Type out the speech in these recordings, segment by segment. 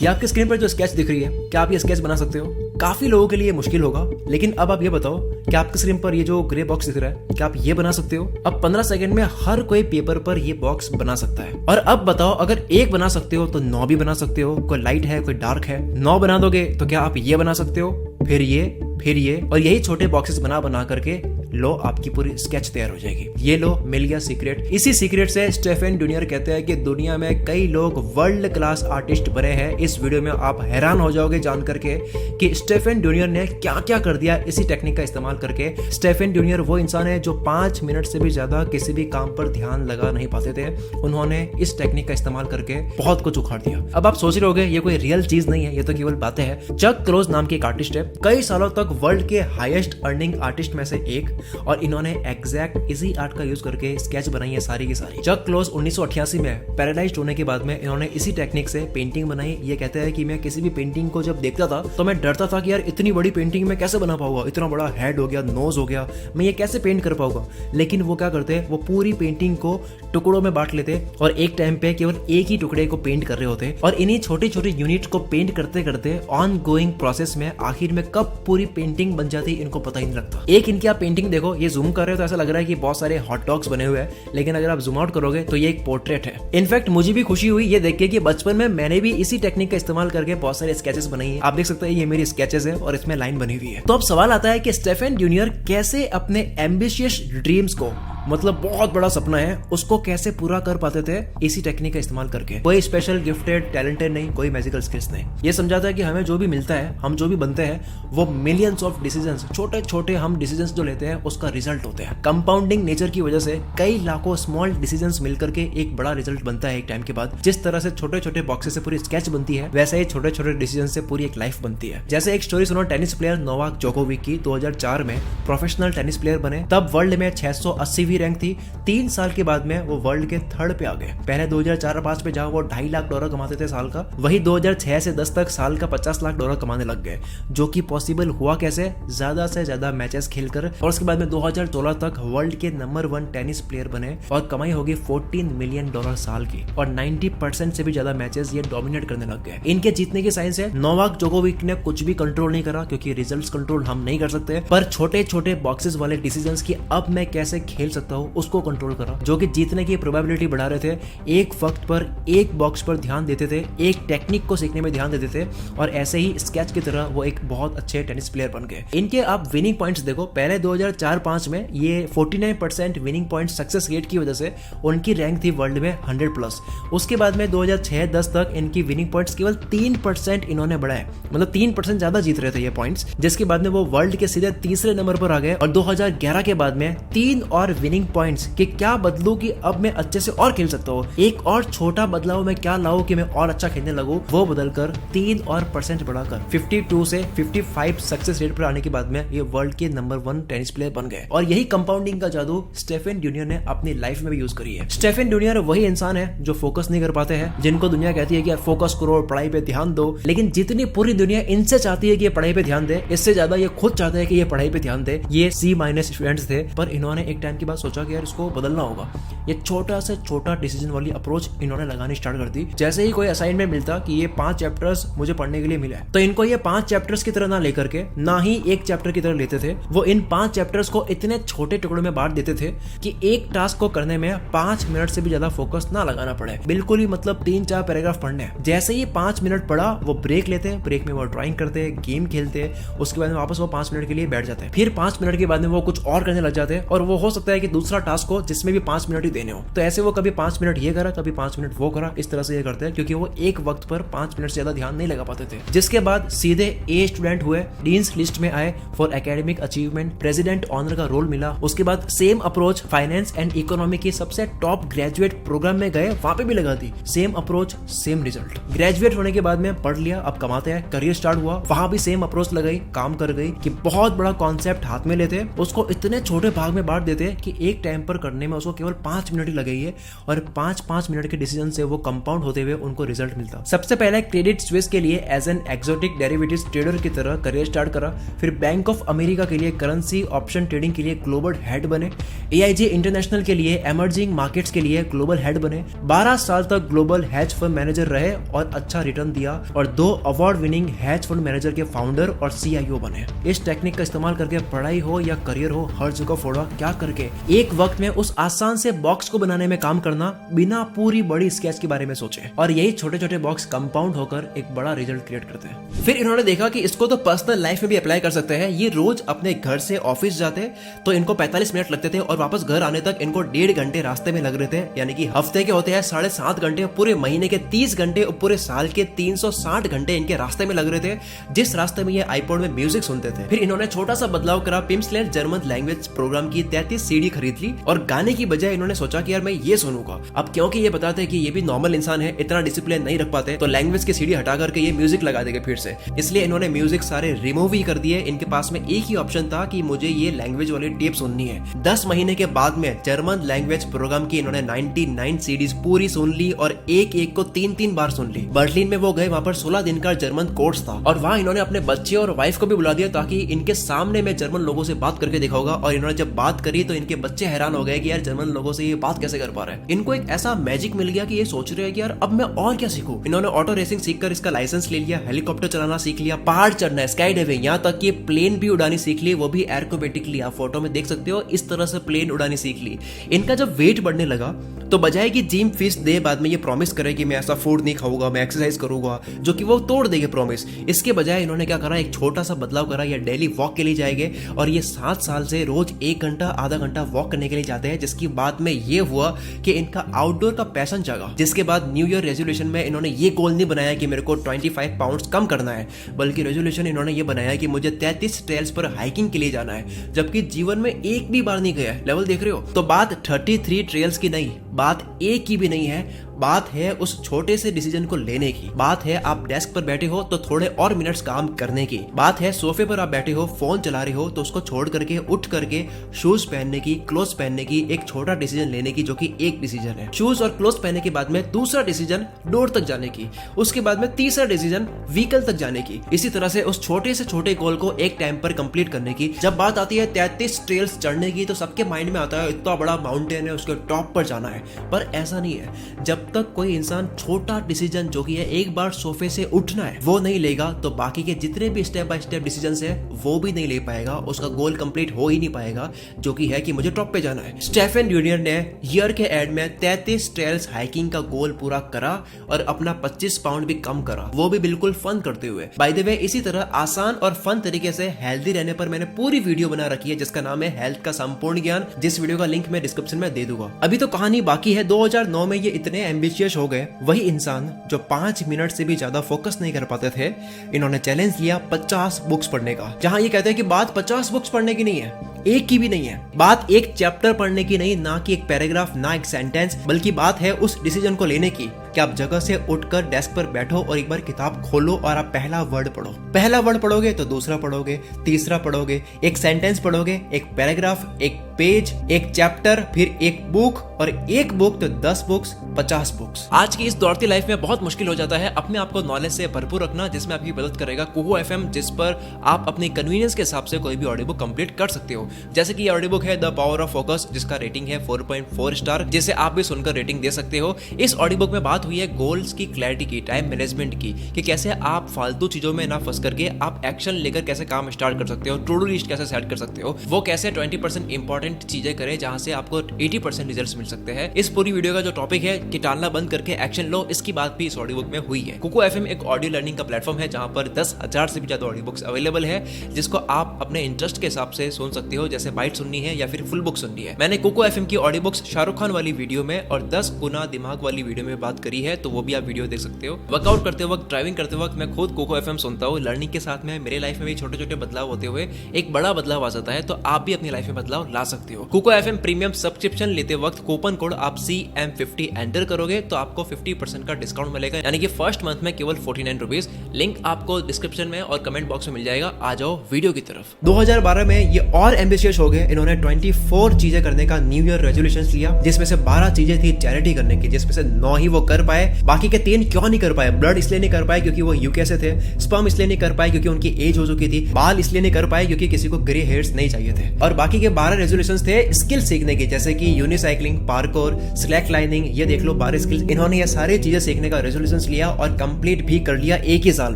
ये आपके स्क्रीन पर जो स्केच दिख रही है, क्या आप ये स्केच बना सकते हो? काफी लोगों के लिए मुश्किल होगा, लेकिन अब आप ये बताओ कि आपके स्क्रीन पर ये जो ग्रे बॉक्स दिख रहा है, क्या आप ये बना सकते हो? अब 15 सेकंड में हर कोई पेपर पर ये बॉक्स बना सकता है। और अब बताओ, अगर एक बना सकते हो तो 9 भी बना सकते हो। कोई लाइट है, कोई डार्क है, 9 बना दोगे तो क्या आप ये बना सकते हो, फिर ये, और यही छोटे बॉक्सेस बना बना करके लो आपकी पूरी स्केच तैयार हो जाएगी। ये लो, मिल गया सीक्रेट। इसी सीक्रेट से स्टेफन ड्यूनियर कहते हैं कि दुनिया में कई लोग वर्ल्ड क्लास आर्टिस्ट बने हैं। इस वीडियो में आप हैरान हो जाओगे जान करके कि स्टेफन ड्यूनियर ने क्या क्या कर दिया इसी टेक्निक का इस्तेमाल करके। स्टेफन ड्यूनियर वो इंसान है जो 5 मिनट से भी ज्यादा किसी भी काम पर ध्यान लगा नहीं पाते थे। उन्होंने इस टेक्निक का इस्तेमाल करके बहुत कुछ उखाड़ दिया। अब आप सोच रहे होगे ये कोई रियल चीज नहीं है, ये तो केवल बातें हैं। चक क्लोज नाम के एक आर्टिस्ट है, कई सालों तक वर्ल्ड के हाईएस्ट अर्निंग आर्टिस्ट में से एक, और इन्होंने एग्जैक्ट इसी आर्ट का यूज करके स्केच बनाई है सारी की सारी। चक क्लोज 1988 में पैराडाइज्ड होने के बाद में इन्होंने इसी टेक्निक से पेंटिंग बनाई। ये कहते हैं कि मैं किसी भी पेंटिंग को जब देखता था तो मैं डरता था कि यार इतनी बड़ी पेंटिंग मैं कैसे बना पाऊंगा, इतना बड़ा हेड हो गया, नोज हो गया, मैं ये कैसे पेंट कर पाऊंगा। लेकिन वो क्या करते, वो पूरी पेंटिंग को टुकड़ों में बांट लेते और एक टाइम पे केवल एक ही टुकड़े को पेंट कर रहे होते, और इन्हीं छोटे छोटे यूनिट को पेंट करते करते ऑन गोइंग प्रोसेस में आखिर में कब पूरी पेंटिंग बन जाती इनको पता ही नहीं लगता। एक इनकी आप पेंटिंग देखो, ये जूम कर रहे हो तो ऐसा लग रहा है कि बहुत सारे हॉट डॉग्स बने हुए हैं, लेकिन अगर आप जूम आउट करोगे तो ये एक पोर्ट्रेट है। इनफैक्ट मुझे भी खुशी हुई ये देख के कि बचपन में मैंने भी इसी टेक्निक का इस्तेमाल करके बहुत सारे स्केचेस बनाई है। आप देख सकते हैं ये मेरी स्केचेस है और इसमें लाइन बनी हुई है। तो अब सवाल आता है कि स्टेफन ड्यूनियर कैसे अपने एम्बिशियस ड्रीम्स को, मतलब बहुत बड़ा सपना है, उसको कैसे पूरा कर पाते थे इसी टेक्निक का इस्तेमाल करके। कोई स्पेशल गिफ्टेड टैलेंटेड नहीं, कोई मैजिकल स्किल्स नहीं। ये समझाता है कि हमें जो भी मिलता है, हम जो भी बनते हैं, वो मिलियंस ऑफ डिसीजंस, छोटे छोटे हम डिसीजंस जो लेते हैं उसका रिजल्ट होते हैं। कंपाउंडिंग नेचर की वजह से कई लाखों स्मॉल डिसीजंस मिलकर के एक बड़ा रिजल्ट बनता है एक टाइम के बाद। जिस तरह से छोटे छोटे बॉक्सेस से पूरी स्केच बनती है, वैसे ही छोटे छोटे डिसीजन से पूरी एक लाइफ बनती है। जैसे एक स्टोरी सुनो टेनिस प्लेयर नोवाक जोकोविक की। 2004 में प्रोफेशनल टेनिस प्लेयर बने, तब वर्ल्ड में 680वीं रैंक थी। 3 साल के बाद में वो वर्ल्ड के 3rd पे आ गए। पहले 2004-05 में जहां वो $2.5 लाख कमाते थे साल का, वही 2006 से 10 तक साल का $50 लाख कमाने लग गए। जो कि पॉसिबल हुआ कैसे, ज्यादा से ज्यादा मैचेस खेलकर। और उसके बाद में 2016 तक वर्ल्ड के नंबर 1 टेनिस प्लेयर बने और कमाई होगी $14 मिलियन साल की, और 90% से भी ज्यादा मैचेस ये डोमिनेट करने लग गए। इनके जीतने की साइंस है, नोवाक जोकोविक ने कुछ भी कंट्रोल नहीं करा, क्योंकि रिजल्ट्स कंट्रोल हम नहीं कर सकते, पर छोटे छोटे बॉक्सेस वाले डिसीजंस की अब मैं कैसे खेल सकता हूँ उसको कंट्रोल करा, जो कि जीतने की प्रोबेबिलिटी बढ़ा रहे थे। एक वक्त पर एक बॉक्स पर ध्यान देते थे, एक टेक्निक को सीखने में ध्यान देते थे, और ऐसे ही स्केच की तरह वो एक बहुत अच्छे टेनिस प्लेयर बन गए। इनके आप विनिंग पॉइंट्स देखो, पहले 2004-05 में ये 49% विनिंग पॉइंट सक्सेस रेट की वजह से उनकी रैंक थी वर्ल्ड में 100+। उसके बाद में 2006-10 तक इनकी विनिंग पॉइंट्स केवल 3% इन्होंने बढ़ाए, मतलब 3% ज्यादा जीत रहे थे ये पॉइंट्स, जिसके बाद में वो वर्ल्ड के सीधे 3रे नंबर पर आ गए। और 2011 के बाद में 3 और विनिंग पॉइंट्स कि क्या बदलूं कि अब मैं अच्छे से और खेल सकता हूँ, एक और छोटा बदलाव मैं क्या लाऊं कि मैं और अच्छा खेलने लगूं, वो बदलकर 3% बढ़ाकर 52 से 55 सक्सेस रेट पर आने के बाद में ये वर्ल्ड के नंबर 1 टेनिस प्लेयर बन गए। और यही कंपाउंडिंग का जादू स्टेफन ड्यूनियर ने अपनी लाइफ में भी यूज करी है। स्टेफन ड्यूनियर वही इंसान है जो फोकस नहीं कर पाते हैं, जिनको दुनिया कहती है कि यार फोकस करो, पढ़ाई पे ध्यान दो, लेकिन जितनी पूरी दुनिया इनसे चाहती है कि ये पढ़ाई पे ध्यान दे, इससे ज्यादा ये खुद चाहते हैं कि ये पढ़ाई पे ध्यान दे। ये C- स्टूडेंट्स थे, पर इन्होंने एक टाइम के बाद सोचा कि यार इसको बदलना होगा। ये छोटा से छोटा डिसीजन वाली अप्रोच इन्होंने लगानी स्टार्ट कर दी। जैसे ही कोई असाइनमेंट मिलता कि ये 5 चैप्टर्स मुझे पढ़ने के लिए मिले, तो इनको ये 5 चैप्टर्स की तरह ना लेकर के ना ही एक चैप्टर की तरह लेते थे, वो इन 5 चैप्टर्स को इतने छोटे टुकड़ों में बांट देते थे कि एक टास्क को करने में 5 मिनट से भी ज्यादा फोकस ना लगाना पड़े। बिल्कुल ही मतलब 3-4 पैराग्राफ पढ़ने। जैसे ही 5 मिनट पढ़ा, वो ब्रेक लेते, ब्रेक में वो ड्राइंग करते, गेम खेलते, उसके बाद में वापस वो 5 मिनट के लिए बैठ जाते, फिर 5 मिनट के बाद में वो कुछ और करने लग जाते, और वो हो सकता है कि दूसरा टास्क हो जिसमें भी 5 मिनट ही देने हो। तो ऐसे वो कभी 5 मिनट ये करा, कभी 5 मिनट वो करा, इस तरह से ये करते हैं, क्योंकि वो एक वक्त पर 5 मिनट से ज्यादा ध्यान नहीं लगा पाते थे। जिसके बाद सीधे ए स्टूडेंट हुए, डीन्स लिस्ट में आए for academic achievement, president honour का रोल मिला। उसके बाद same approach finance and economy की सबसे टॉप ग्रेजुएट प्रोग्राम में गए, वहां पे भी लगा दी, same approach same result. Graduate होने के बाद में पढ़ लिया, अब कमाते हैं, करियर स्टार्ट हुआ, वहां भी सेम अप्रोच लगाई, काम कर गई कि बहुत बड़ा कॉन्सेप्ट हाथ में लेते, उसको इतने छोटे भाग में बांट देते कि एक टाइम पर करने में उसको केवल 5 मिनट ही लगे है और 5 मिनट के डिसीजन से वो कंपाउंड होते हुए उनको रिजल्ट मिलता। सबसे पहले क्रेडिट स्विस के लिए as an exotic derivatives trader की तरह करियर स्टार्ट करा, फिर बैंक ऑफ अमेरिका के लिए करेंसी ऑप्शन ट्रेडिंग के लिए ग्लोबल हेड बने, AIG इंटरनेशनल के लिए इमर्जिंग मार्केट्स के लिए ग्लोबल हेड बने, 12 साल तक ग्लोबल हेज फंड मैनेजर रहे और अच्छा रिटर्न दिया और 2 award winning hedge fund manager के फाउंडर और CIO बने। इस टेक्निक का इस्तेमाल करके पढ़ाई हो या करियर हो हर जगह फोड़ा क्या करके एक वक्त में उस आसान से बॉक्स को बनाने में काम करना बिना पूरी बड़ी स्केच के बारे में सोचे, और यही छोटे छोटे बॉक्स कंपाउंड होकर एक बड़ा रिजल्ट क्रिएट करते हैं। फिर इन्होंने देखा कि इसको तो पर्सनल लाइफ में भी अप्लाई कर सकते हैं। ये रोज अपने घर से ऑफिस जाते तो इनको 45 मिनट लगते थे और वापस घर आने तक इनको 1.5 घंटे रास्ते में लग रहे थे, यानी कि हफ्ते के होते हैं 7.5 घंटे, पूरे महीने के 30 घंटे और पूरे साल के 360 घंटे इनके रास्ते में लग रहे थे, जिस रास्ते में ये आईपॉड में म्यूजिक सुनते थे। फिर इन्होंने छोटा सा बदलाव करा, पिम्सलेट जर्मन लैंग्वेज प्रोग्राम की 33 CD खरीद ली और गाने की बजाय इन्होंने सोचा कि यार मैं ये सुनूंगा। अब क्योंकि ये बताते कि ये भी नॉर्मल इंसान है, इतना डिसिप्लिन नहीं रख पाते, तो लैंग्वेज की CD हटा करके ये म्यूजिक लगा देंगे फिर से, इसलिए इन्होंने म्यूजिक सारे रिमूव ही कर दिए। इनके पास में एक ही ऑप्शन था कि मुझे ये लैंग्वेज वाली टेप सुननी है। 10 महीने के बाद में जर्मन लैंग्वेज प्रोग्राम की इन्होंने 99 CDs पूरी सुन ली और एक को 3 बार सुन ली। बर्लिन में वो गए, वहां पर 16 दिन का जर्मन कोर्स था और वहां इन्होंने अपने बच्चे और वाइफ को भी बुला दिया ताकि इनके सामने में जर्मन लोगों से बात करके देखा होगा। और इन्होंने जब बात करी तो इनके बच्चे हैरान हो गए कि यार जर्मन लोगों से ये बात कैसे कर पा रहे हैं। इनको एक ऐसा मैजिक मिल गया कि ये सोच रहे हैं कि यार अब मैं और क्या सीखूं। इन्होंने ऑटो रेसिंग सीखकर इसका लाइसेंस ले लिया, हेलीकॉप्टर चलाना सीख लिया, पहाड़ चढ़ना, स्काई डाइविंग, यहाँ तक कि प्लेन भी उड़ानी सीख ली, वो भी एरोबेटिकली। आप फोटो में देख सकते हो इस तरह से प्लेन उड़ानी सीख ली। इनका जब वेट बढ़ने लगा तो बजाय कि जिम फीस दे बाद में ये प्रॉमिस करे कि मैं ऐसा फूड नहीं खाऊंगा, मैं एक्सरसाइज करूंगा, जो कि वो तोड़ देंगे प्रॉमिस, इसके बजाय इन्होंने क्या करा, एक छोटा सा बदलाव करा। ये डेली वॉक के लिए जाएंगे और ये 7 साल से रोज 1 घंटा आधा घंटा वॉक करने के लिए जाते हैं, जिसकी बाद में ये हुआ कि इनका आउटडोर का पैशन जागा। जिसके बाद न्यू ईयर रेजोल्यूशन में इन्होंने ये गोल नहीं बनाया कि मेरे को 25 पाउंड कम करना है, बल्कि रेजोल्यूशन इन्होंने ये बनाया कि मुझे 33 ट्रेल्स पर हाइकिंग के लिए जाना है, जबकि जीवन में एक भी बार नहीं गया। लेवल देख रहे हो? तो बात 33 ट्रेल्स की नहीं, बात एक की भी नहीं है, बात है उस छोटे से डिसीजन को लेने की। बात है आप डेस्क पर बैठे हो तो थोड़े और मिनट्स काम करने की। बात है सोफे पर आप बैठे हो, फोन चला रहे हो तो उसको छोड़ करके उठ करके शूज पहनने की, क्लोथ पहनने की, एक छोटा डिसीजन लेने की, जो कि एक डिसीजन है। शूज और क्लोथ पहनने के बाद में दूसरा डिसीजन डोर तक जाने की, उसके बाद में तीसरा डिसीजन व्हीकल तक जाने की। इसी तरह से उस छोटे से छोटे गोल को एक टाइम पर कंप्लीट करने की। जब बात आती है 33 ट्रेल्स चढ़ने की तो सबके माइंड में आता है इतना बड़ा माउंटेन है, उसके टॉप पर जाना है, पर ऐसा नहीं है। जब तक कोई इंसान छोटा डिसीजन जो कि है एक बार सोफे से उठना है वो नहीं लेगा, तो बाकी के जितने भी स्टेप बाय स्टेप डिसीजंस है वो भी नहीं ले पाएगा, उसका गोल कंप्लीट हो ही नहीं पाएगा, जो कि है कि मुझे टॉप पे जाना है। स्टेफन जूनियर ने ईयर के एंड में 33 ट्रेल्स हाइकिंग का गोल पूरा करा और अपना 25 पाउंड भी कम करा, वो भी बिल्कुल फन करते हुए। बाय द वे, इसी तरह आसान और फन तरीके से हेल्दी रहने पर मैंने पूरी वीडियो बना रखी है जिसका नाम है हेल्थ का संपूर्ण ज्ञान, जिस वीडियो का लिंक मैं डिस्क्रिप्शन में दे दूंगा। अभी तो कहानी बाकी है। 2009 में ये इतने एम्बिशियस हो गए, वही इंसान जो 5 मिनट से भी ज्यादा फोकस नहीं कर पाते थे, इन्होंने चैलेंज लिया 50 बुक्स पढ़ने का। जहां ये कहते हैं कि बात 50 बुक्स पढ़ने की नहीं है, एक की भी नहीं है, बात एक चैप्टर पढ़ने की नहीं, ना कि एक पैराग्राफ, ना एक सेंटेंस, बल्कि बात है उस डिसीजन को लेने की कि आप जगह से उठकर डेस्क पर बैठो और एक बार किताब खोलो और आप पहला वर्ड पढ़ो। पहला वर्ड पढ़ोगे तो दूसरा पढ़ोगे, तीसरा पढ़ोगे, एक सेंटेंस पढ़ोगे, एक पैराग्राफ, एक पेज, एक चैप्टर, फिर एक बुक, और एक बुक तो 10 बुक्स, 50 बुक्स। आज की इस दौड़ती लाइफ में बहुत मुश्किल हो जाता है अपने आप को नॉलेज से भरपूर रखना, जिसमें आपकी मदद करेगा कुहू FM, जिस पर आप अपनी कन्वीनियंस के हिसाब से कोई भी ऑडियो बुक कंप्लीट कर सकते हो। जैसे कि ये ऑडियो बुक है द पावर ऑफ फोकस, जिसका रेटिंग है 4.4 स्टार, जिसे आप भी सुनकर रेटिंग दे सकते हो। इस ऑडियो बुक में बात हुई है गोल्स की क्लैरिटी की, टाइम मैनेजमेंट की, कि कैसे आप फालतू चीजों में ना फंस करके आप एक्शन लेकर कैसे काम स्टार्ट कर सकते हो, टू डू लिस्ट कैसे सेट कर सकते हो, वो कैसे 20% इंपॉर्टेंट चीजें करें जहां से आपको 80% रिजल्ट्स मिल सकते हैं। इस पूरी वीडियो का जो टॉपिक है कि टालना बंद करके एक्शन लो, इसकी बात भी इस ऑडियो बुक में हुई है। कुकू FM एक ऑडियो लर्निंग का प्लेटफॉर्म है जहां पर 10,000 से भी ज्यादा ऑडियो बुक्स अवेलेबल है, जिसको आप अपने इंटरेस्ट के हिसाब से सुन सकते हो, जैसे बाइट सुननी है या फिर फुल बुक सुननी है। मैंने कुकू FM की ऑडियो बुक्स शाहरुख खान वाली वीडियो में और 10 गुना दिमाग वाली वीडियो में बात करी है, तो वो भी आप वीडियो देख सकते हो। वर्कआउट करते वक्त, ड्राइविंग करते वक्त मैं खुद कुकू FM सुनता हूँ। लर्निंग के साथ में मेरे लाइफ में भी छोटे छोटे बदलाव होते हुए एक बड़ा बदलाव आ जाता है, तो आप भी अपनी लाइफ में बदलाव ला सकते सकते हो। कुको एफएम प्रीमियम सब्सक्रिप्शन लेते वक्त कूपन कोड आप CM50 एंटर करोगे तो आपको 50% का डिस्काउंट मिलेगा, यानी कि फर्स्ट मंथ में केवल 49 रुपीज। लिंक आपको डिस्क्रिप्शन में और कमेंट बॉक्स में मिल जाएगा। आ जाओ वीडियो की तरफ। 2012 में ये और एम्बिशियस हो गए। इन्होंने 24 चीजें करने का न्यू ईयर रेजोल्यूशन लिया, जिसमें से 12 चीजें थी चैरिटी करने की, जिसमें से 9 ही वो कर पाए। बाकी के 3 क्यों नहीं कर पाए? ब्लड इसलिए नहीं कर पाए क्योंकि वो यूके से थे, स्पर्म इसलिए नहीं कर पाए क्योंकि उनकी एज हो चुकी थी, बाल इसलिए नहीं कर पाए क्योंकि किसी को ग्रे हेयर्स नहीं चाहिए थे, और बाकी के 12 रेजोल्यूशंस थे स्किल सीखने की, जैसे कि यूनिसाइक्लिंग, पार्कोर, स्लैक लाइनिंग। ये देख लो 12 स्किल्स। इन्होंने ये सारी चीजें सीखने का रेजोल्यूशंस लिया और कंप्लीट भी कर लिया एक ही साल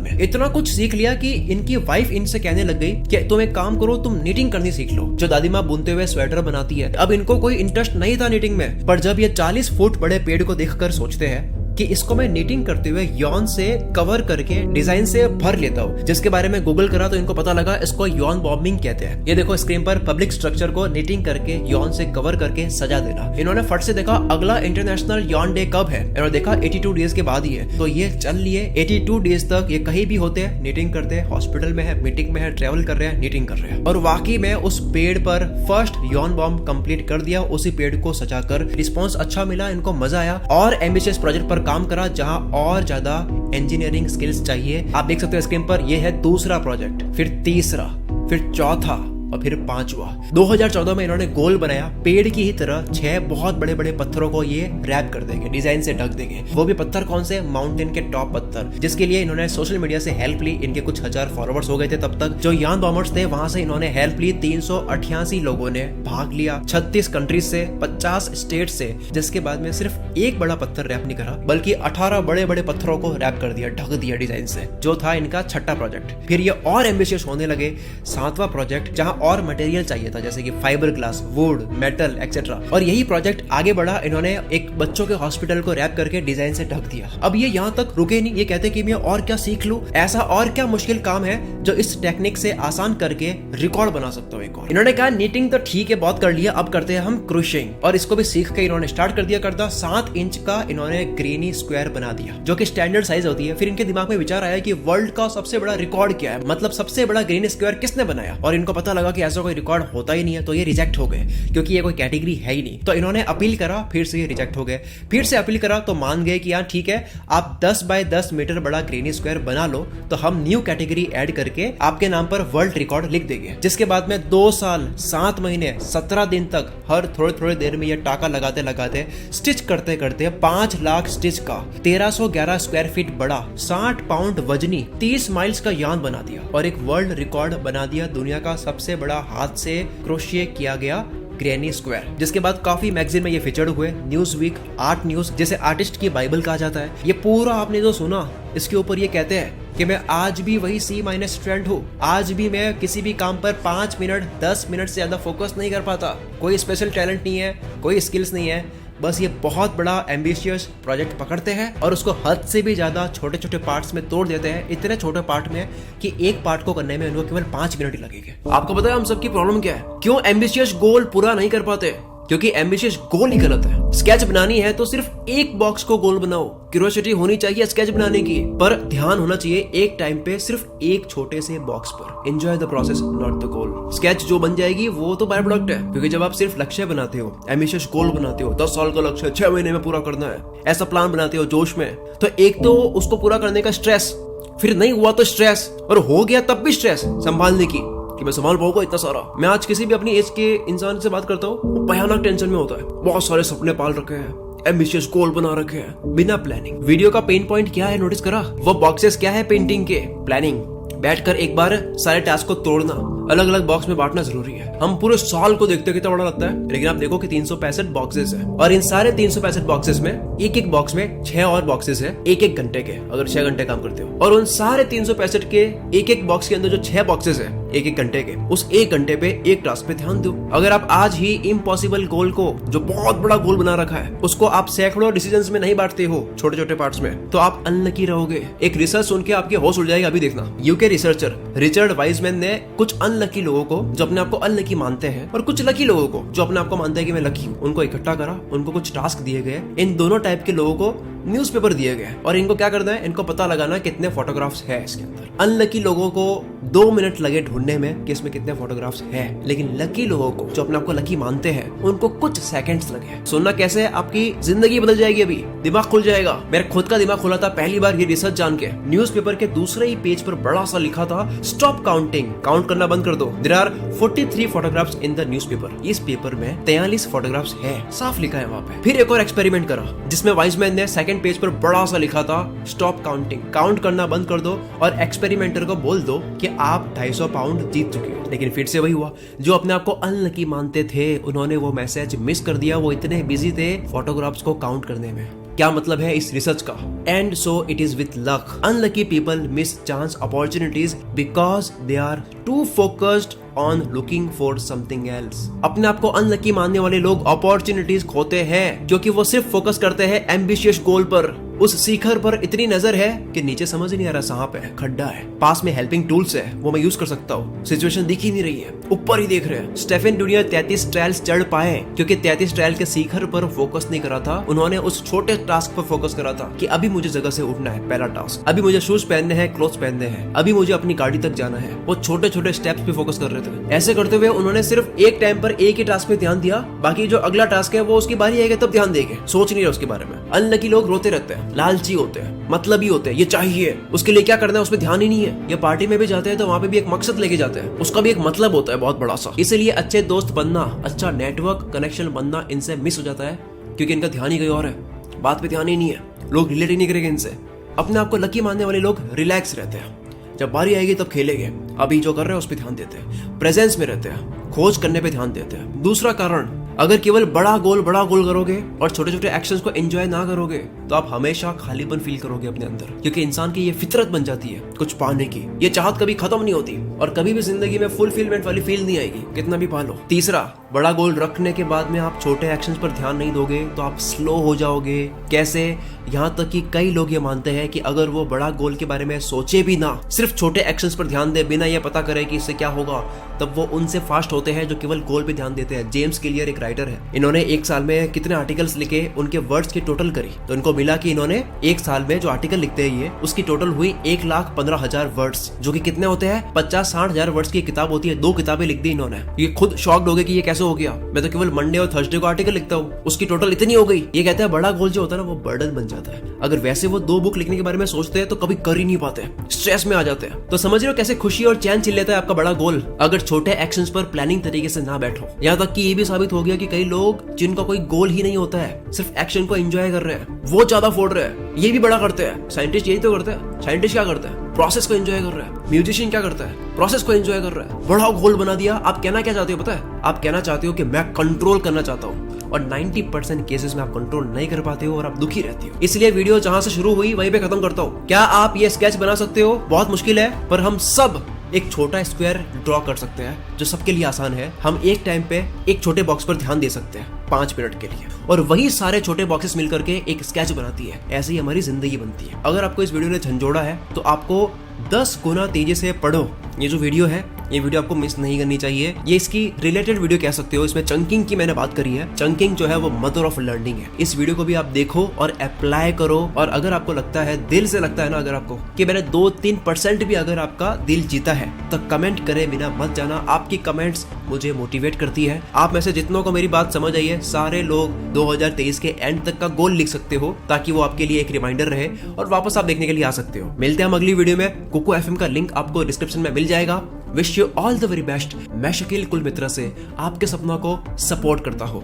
में। इतना कुछ सीख लिया कि इनकी वाइफ इनसे कहने लग गई कि तुम एक काम करो, तुम नीटिंग करनी सीख लो, जो दादी माँ बुनते हुए स्वेटर बनाती है। अब इनको कोई इंटरेस्ट नहीं था नीटिंग में, पर जब ये 40 फुट बड़े पेड़ को देखकर सोचते हैं कि इसको मैं नीटिंग करते हुए यॉन से कवर करके डिजाइन से भर लेता हूँ, जिसके बारे में गूगल करा तो इनको पता लगा इसको यॉन बॉम्बिंग कहते हैं। ये देखो स्क्रीन पर पब्लिक स्ट्रक्चर को नीटिंग करके यॉन से कवर करके सजा देना। इन्होंने फट से देखा अगला इंटरनेशनल यॉन डे कब है, इन्होंने देखा 82 डेज के बाद ही है, तो ये चल लिए 82 डेज तक ये कहीं भी होते हैं, नीटिंग करते हैं, हॉस्पिटल में है, मीटिंग में है, ट्रेवल कर रहे हैं, नीटिंग कर रहे हैं। और वाकई में उस पेड़ पर फर्स्ट यॉन बॉम्ब कंप्लीट कर दिया, उसी पेड़ को सजाकर। रिस्पॉन्स अच्छा मिला, इनको मजा आया और एम्बिशियस प्रोजेक्ट पर काम करा जहां और ज्यादा इंजीनियरिंग स्किल्स चाहिए। आप देख सकते हो स्क्रीन पर, यह है दूसरा प्रोजेक्ट, फिर तीसरा, फिर चौथा और फिर 5वां। 2014 में इन्होंने गोल बनाया, पेड़ की ही तरह 6 बहुत बड़े बड़े पत्थरों को ये रैप कर देंगे, डिजाइन से ढक देंगे। वो भी पत्थर कौन से? माउंटेन के टॉप पत्थर, जिसके लिए इन्होंने सोशल मीडिया से हेल्प ली। इनके कुछ 1000 फॉलोवर्स हो गए थे तब तक। जो यान बॉम्बर्स थे वहां से इन्होंने हेल्प ली। 388 लोगों ने भाग लिया, 36 कंट्रीज से, 50 स्टेट से, जिसके बाद में सिर्फ एक बड़ा पत्थर रैप नहीं करा, बल्कि 18 बड़े बड़े पत्थरों को रैप कर दिया, ढक दिया डिजाइन से, जो था इनका 6ठा प्रोजेक्ट। फिर ये और एम्बिशियस होने लगे। 7वां प्रोजेक्ट, जहां और मटेरियल चाहिए था, जैसे कि fibre glass, would, metal etcetera, और यही प्रोजेक्ट आगे बढ़ा। इन्होंने एक बच्चों के हॉस्पिटल को रैप करके डिजाइन से ढक दिया। अब ये यहाँ तक रुके नहीं, ये कहते कि मैं और क्या सीख लूं, ऐसा और क्या मुश्किल काम है जो इस टेक्निक से आसान करके रिकॉर्ड बना सकता हूँ एक और। इन्होंने कहा नीटिंग तो ठीक है, बहुत कर लिया, अब करते हैं हम क्रोशेटिंग, और इसको भी सीख के इन्होंने स्टार्ट कर दिया करता। 7 इंच का इन्होंने ग्रेनी स्क्वायर बना दिया, जो कि स्टैंडर्ड साइज होती है। फिर इनके दिमाग में विचार आया कि वर्ल्ड का सबसे बड़ा रिकॉर्ड क्या है, मतलब सबसे बड़ा ग्रेनी स्क्वायर किसने बनाया, और इनको पता लगा कि ऐसा कोई रिकॉर्ड होता ही नहीं है, तो ये रिजेक्ट हो गए क्योंकि ये कोई कैटेगरी है ही नहीं। तो इन्होंने अपील करा, फिर से ये रिजेक्ट हो गए। फिर से अपील करा तो मान गए कि यार ठीक है, आप 10 बाय 10 मीटर बड़ा ग्रेनी स्क्वायर बना लो, तो हम न्यू कैटेगरी ऐड करके आपके नाम पर वर्ल्ड रिकॉर्ड लिख देंगे। जिसके बाद में 2 साल 7 महीने 17 दिन तक हर थोड़े देर में ये टाका लगाते लगाते स्टिच करते करते 5 लाख स्टिच का 1311 स्क्वायर फीट बड़ा 60 पाउंड वजनी 30 माइल्स का यान बना दिया और एक वर्ल्ड रिकॉर्ड बना दिया, दुनिया का सबसे बड़ा हाथ से क्रोशिए किया गया ग्रेनी स्क्वायर। जिसके बाद काफी मैगजीन में ये फीचर्ड हुए, न्यूज वीक, आर्ट न्यूज, जैसे आर्टिस्ट की बाइबल कहा जाता है। ये पूरा आपने जो सुना, इसके ऊपर ये कहते हैं कि मैं आज भी वही C- स्टूडेंट हूँ, आज भी मैं किसी भी काम पर 5 मिनट 10 मिनट से ज्यादा फोकस नहीं कर पाता। कोई स्पेशल टैलेंट नहीं है, कोई स्किल्स नहीं है, बस ये बहुत बड़ा एम्बिशियस प्रोजेक्ट पकड़ते हैं और उसको हद से भी ज्यादा छोटे छोटे पार्ट्स में तोड़ देते हैं, इतने छोटे पार्ट में कि एक पार्ट को करने में उनको केवल 5 मिनट ही लगेंगे। आपको पता है हम सबकी प्रॉब्लम क्या है? क्यों एम्बिशियस गोल पूरा नहीं कर पाते? क्योंकि एम्बिशियस गोल ही गलत है। स्केच बनानी है तो सिर्फ एक बॉक्स को गोल बनाओ, क्यूरियोसिटी होनी चाहिए स्केच बनाने की, पर ध्यान होना चाहिए एक टाइम पे सिर्फ एक छोटे से बॉक्स पर। Enjoy the process not the goal. Sketch जो बन जाएगी वो तो बाय प्रोडक्ट है, क्योंकि जब आप सिर्फ लक्ष्य बनाते हो, एम्बिशियस गोल बनाते हो, 10 साल का लक्ष्य 6 महीने में पूरा करना है, ऐसा प्लान बनाते हो जोश में, तो एक तो उसको पूरा करने का स्ट्रेस, फिर नहीं हुआ तो स्ट्रेस, और हो गया तब भी स्ट्रेस संभालने की कि मैं संभाल पाऊंगा इतना सारा। मैं आज किसी भी अपनी एज के इंसान से बात करता हूँ, वो भयानक टेंशन में होता है, बहुत सारे सपने पाल रखे हैं, एम्बिशियस गोल बना रखे हैं बिना प्लानिंग। वीडियो का पेन पॉइंट क्या है नोटिस करा? वो बॉक्सेस क्या है पेंटिंग के? प्लानिंग। बैठकर एक बार सारे टास्क को तोड़ना, अलग अलग बॉक्स में बांटना जरूरी है। हम पूरे साल को देखते कितना बड़ा लगता है, लेकिन आप देखो कि 365 बॉक्सेस है, और इन सारे 365 बॉक्सेस में एक एक बॉक्स में 6 और बॉक्सेस है 1-1 घंटे के, अगर 6 घंटे काम करते हो, और उन सारे 365 के एक एक बॉक्स के अंदर जो 6 बॉक्सेस है 1-1 घंटे के, उस 1 घंटे पे एक टास्क पे ध्यान दो। अगर आप आज ही इम्पॉसिबल गोल को, जो बहुत बड़ा गोल बना रखा है, उसको आप सैकड़ों डिसीजंस में नहीं बांटते हो, छोटे छोटे पार्ट्स में, तो आप अनलकी रहोगे। एक रिसर्च सुन के आपकी होश उड़ जाएगी, अभी देखना। यूके रिसर्चर रिचर्ड वाइजमैन ने कुछ अनलकी लोगों को जो अपने आप को अनलकी मानते हैं, और कुछ लकी लोगों को जो अपने आप को मानते हैं कि मैं लकी हूं, उनको इकट्ठा करा, उनको कुछ टास्क दिए गए। इन दोनों टाइप के लोगों को न्यूज़पेपर दिए गए और इनको क्या करना है, इनको पता लगाना कितने फोटोग्राफ्स है इसके अंदर। अनलकी लोगों को 2 मिनट लगे ढूंढने में कि इसमें कितने फोटोग्राफ्स है, लेकिन लकी लोगों को, जो अपने आप को लकी मानते हैं, उनको कुछ सेकंड्स लगे। सुनना कैसे है, आपकी जिंदगी बदल जाएगी, अभी दिमाग खुल जाएगा। मेरा खुद का दिमाग खुला था पहली बार ये रिसर्च जान के। न्यूज़पेपर के दूसरे ही पेज पर बड़ा सा लिखा था, स्टॉप काउंटिंग, काउंट करना बंद कर दो। There are 43 photographs in the newspaper. इस पेपर में 43 फोटोग्राफ्स है, साफ लिखा है वहाँ पे। फिर एक और एक्सपेरिमेंट करा जिसमें वाइजमैन ने सेकंड पेज पर बड़ा सा लिखा था, स्टॉप काउंटिंग, काउंट करना बंद कर दो और एक्सपेरिमेंटर को बोल दो कि आप 250 पाउंड जीत चुके हो। लेकिन फिर से वही हुआ, जो अपने आप को अनलकी मानते थे उन्होंने वो मैसेज मिस कर दिया। वो इतने बिजी थे फोटोग्राफ्स को काउंट करने में। क्या मतलब है इस रिसर्च का? And so it is with luck. Unlucky people miss chance opportunities because they are too focused on looking for something else. अपने आप को अनलकी मानने वाले लोग अपॉर्चुनिटीज खोते हैं क्योंकि वो सिर्फ फोकस करते हैं एम्बिशियस गोल पर। उस शिखर पर इतनी नजर है कि नीचे समझ ही नहीं आ रहा, सांप है, खड्डा है, पास में हेल्पिंग टूल्स है, वो मैं यूज कर सकता हूँ, सिचुएशन दिख ही नहीं रही है, ऊपर ही देख रहे हैं। स्टेफन जूनियर 33 ट्रायल्स चढ़ पाए क्योंकि 33 ट्रायल के शिखर पर फोकस नहीं करा था। उन्होंने उस छोटे टास्क पर फोकस करा था कि अभी मुझे जगह से उठना है, पहला टास्क, अभी मुझे शूज पहनने हैं, क्लोथ्स पहनने हैं, अभी मुझे अपनी गाड़ी तक जाना है। वो छोटे छोटे स्टेप्स पे फोकस कर रहे थे। ऐसे करते हुए उन्होंने सिर्फ एक टाइम पर एक ही टास्क पे ध्यान दिया, बाकी जो अगला टास्क है वो उसकी बारी आएगी तब ध्यान देंगे, सोच नहीं रहे उसके बारे में। अनलकी लोग रोते रहते हैं, लालची होते हैं, मतलबी होते हैं, ये चाहिए, उसके लिए क्या करना है उस पर ध्यान ही नहीं है। ये पार्टी में भी जाते हैं तो वहाँ पे भी एक मकसद लेके जाते हैं, उसका भी एक मतलब होता है बहुत बड़ा सा। इसलिए अच्छे दोस्त बनना, अच्छा नेटवर्क कनेक्शन बनना इनसे मिस हो जाता है क्योंकि इनका ध्यान ही कहीं और है, बात पे ध्यान ही नहीं है, लोग रिलेट ही नहीं करेंगे इनसे। अपने आप को लकी मानने वाले लोग रिलैक्स रहते हैं, जब बारी आएगी तब खेलेंगे, अभी जो कर रहे हैं उस पर ध्यान देते हैं, प्रेजेंस में रहते हैं, खोज करने पे ध्यान देते हैं। दूसरा कारण, अगर केवल बड़ा गोल करोगे और छोटे छोटे एक्शंस को एंजॉय ना करोगे तो आप हमेशा खालीपन फील करोगे अपने अंदर, क्योंकि इंसान की ये फितरत बन जाती है कुछ पाने की। ये चाहत कभी खत्म नहीं होती और कभी भी जिंदगी में फुलफिलमेंट वाली फील नहीं आएगी कितना भी पालो। तीसरा, बड़ा गोल रखने के बाद में आप छोटे एक्शंस पर ध्यान नहीं दोगे तो आप स्लो हो जाओगे। कैसे? यहाँ तक कि कई लोग ये मानते हैं कि अगर वो बड़ा गोल के बारे में सोचे भी ना, सिर्फ छोटे एक्शंस पर ध्यान दे, बिना ये पता करे कि इससे क्या होगा, तब वो उनसे फास्ट होते हैं जो केवल गोल पे ध्यान देते हैं। जेम्स क्लियर एक राइटर है, इन्होंने एक साल में कितने आर्टिकल्स लिखे, उनके वर्ड्स की टोटल करी तो इनको मिला कि इन्होंने एक साल में जो आर्टिकल लिखते हैं ये, उसकी टोटल हुई 1,15,000 वर्ड्स, जो कि कितने होते हैं, 50-60,000 वर्ड्स की किताब होती है। 2 किताबें लिख दी इन्होंने। ये खुद शॉक्ड हो गए कि ये कैसे हो गया, मैं तो केवल मंडे और थर्सडे को आर्टिकल लिखता हूँ, उसकी टोटल इतनी हो गई। ये कहते हैं बड़ा गोल जो होता है ना वो बर्डन बन जाता है। अगर वैसे वो 2 बुक लिखने के बारे में सोचते हैं तो कभी कर ही नहीं पाते, स्ट्रेस में आ जाते हैं। तो समझ रहे हो कैसे खुशी और चैन छिन लेता है आपका बड़ा गोल अगर छोटे एक्शंस पर प्लानिंग तरीके से ना बैठो। यहाँ तक कि ये भी साबित हो गया कि कई लोग जिनका कोई गोल ही नहीं होता है, सिर्फ एक्शन को एंजॉय कर रहे हैं, वो ज्यादा फोड़ रहे हैं, ये भी बड़ा करते हैं। साइंटिस्ट यही तो करते हैं। साइंटिस्ट क्या करते हैं? प्रोसेस को एंजॉय कर रहे हैं। म्यूजिशियन क्या करता है? प्रोसेस को एंजॉय कर रहा है। बड़ा गोल बना दिया। आप कहना क्या चाहते हो पता है? आप कहना चाहते हो कि मैं कंट्रोल करना चाहता हूँ, और 90% केसेस में आप कंट्रोल नहीं कर पाते हो और आप दुखी रहते हो। इसलिए वीडियो जहां से शुरू हुई वहीं पे खत्म करता हूँ। क्या आप ये स्केच बना सकते हो? बहुत मुश्किल है, पर हम सब एक छोटा स्क्वायर ड्रॉ कर सकते हैं जो सबके लिए आसान है। हम एक टाइम पे एक छोटे बॉक्स पर ध्यान दे सकते हैं 5 मिनट के लिए, और वही सारे छोटे बॉक्सेस मिलकर के एक स्केच बनाती है। ऐसे ही हमारी जिंदगी बनती है। अगर आपको इस वीडियो ने झंझोड़ा है तो आपको 10 गुना तेजी से पढ़ो ये जो वीडियो है। ये वीडियो आपको मिस नहीं करनी चाहिए। ये इसकी रिलेटेड वीडियो कह सकते हो। इसमें चंकिंग की मैंने बात करी है। चंकिंग जो है वो मदर ऑफ लर्निंग है। इस वीडियो को भी आप देखो और अप्लाई करो। और अगर आपको लगता है, दिल से लगता है ना, अगर आपको कि मैंने 2-3% भी अगर आपका दिल जीता है तो कमेंट करे बिना मत जाना। आपकी कमेंट्स मुझे मोटिवेट करती है। आप में से जितनों को मेरी बात समझ आई है, सारे लोग 2023 के एंड तक का गोल लिख सकते हो ताकि वो आपके लिए एक रिमाइंडर रहे और वापस आप देखने के लिए आ सकते हो। मिलते हैं हम अगली वीडियो में। कुकू FM का लिंक आपको डिस्क्रिप्शन में मिल जाएगा। Wish you all the very best. मैं शकील कुल मित्रा से आपके सपनों को सपोर्ट करता हूँ।